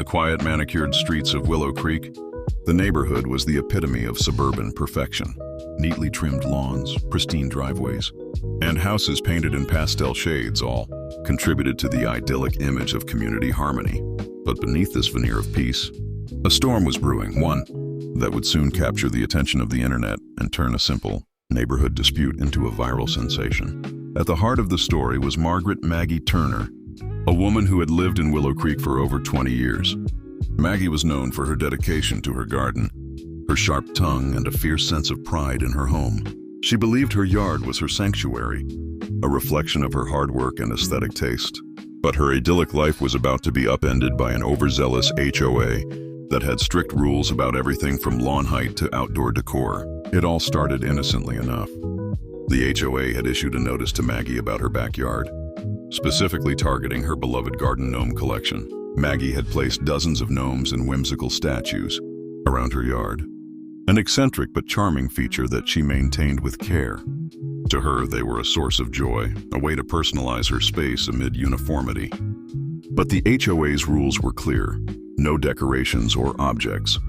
the quiet manicured streets of Willow Creek, the neighborhood was the epitome of suburban perfection. Neatly trimmed lawns, pristine driveways, and houses painted in pastel shades all contributed to the idyllic image of community harmony. But beneath this veneer of peace, a storm was brewing, one that would soon capture the attention of the internet and turn a simple neighborhood dispute into a viral sensation. At the heart of the story was Margaret Maggie Turner, a woman who had lived in Willow Creek for over 20 years. Maggie was known for her dedication to her garden, her sharp tongue, and a fierce sense of pride in her home. She believed her yard was her sanctuary, a reflection of her hard work and aesthetic taste. But her idyllic life was about to be upended by an overzealous HOA that had strict rules about everything from lawn height to outdoor decor. It all started innocently enough. The HOA had issued a notice to Maggie about her backyard, specifically targeting her beloved garden gnome collection. Maggie had placed dozens of gnomes and whimsical statues around her yard, an eccentric but charming feature that she maintained with care. To her, they were a source of joy, a way to personalize her space amid uniformity. But the HOA's rules were clear: no decorations or objects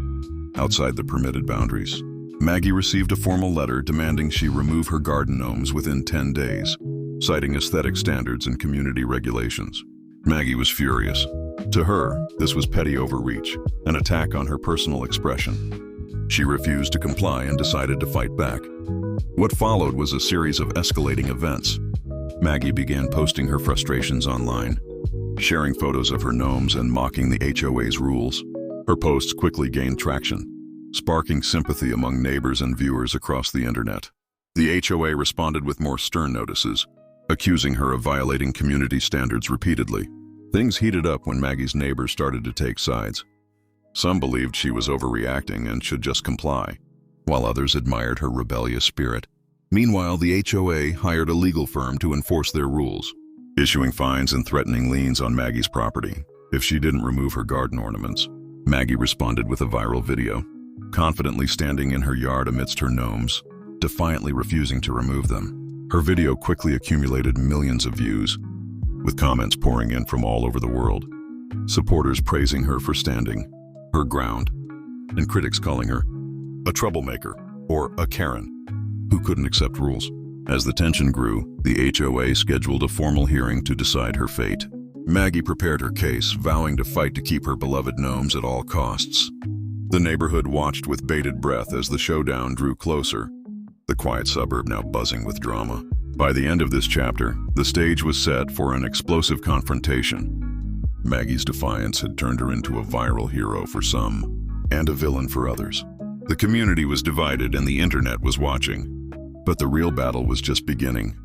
outside the permitted boundaries. Maggie received a formal letter demanding she remove her garden gnomes within 10 days, citing aesthetic standards and community regulations. Maggie was furious. To her, this was petty overreach, an attack on her personal expression. She refused to comply and decided to fight back. What followed was a series of escalating events. Maggie began posting her frustrations online, sharing photos of her gnomes and mocking the HOA's rules. Her posts quickly gained traction, sparking sympathy among neighbors and viewers across the internet. The HOA responded with more stern notices, accusing her of violating community standards repeatedly. Things heated up when Maggie's neighbors started to take sides. Some believed she was overreacting and should just comply, while others admired her rebellious spirit. Meanwhile, the HOA hired a legal firm to enforce their rules, issuing fines and threatening liens on Maggie's property if she didn't remove her garden ornaments. Maggie responded with a viral video, confidently standing in her yard amidst her gnomes, defiantly refusing to remove them. Her video quickly accumulated millions of views, with comments pouring in from all over the world, supporters praising her for standing her ground, and critics calling her a troublemaker or a Karen who couldn't accept rules. As the tension grew, the HOA scheduled a formal hearing to decide her fate. Maggie prepared her case, vowing to fight to keep her beloved gnomes at all costs. The neighborhood watched with bated breath as the showdown drew closer, the quiet suburb now buzzing with drama. By the end of this chapter, the stage was set for an explosive confrontation. Maggie's defiance had turned her into a viral hero for some, and a villain for others. The community was divided and the internet was watching. But the real battle was just beginning.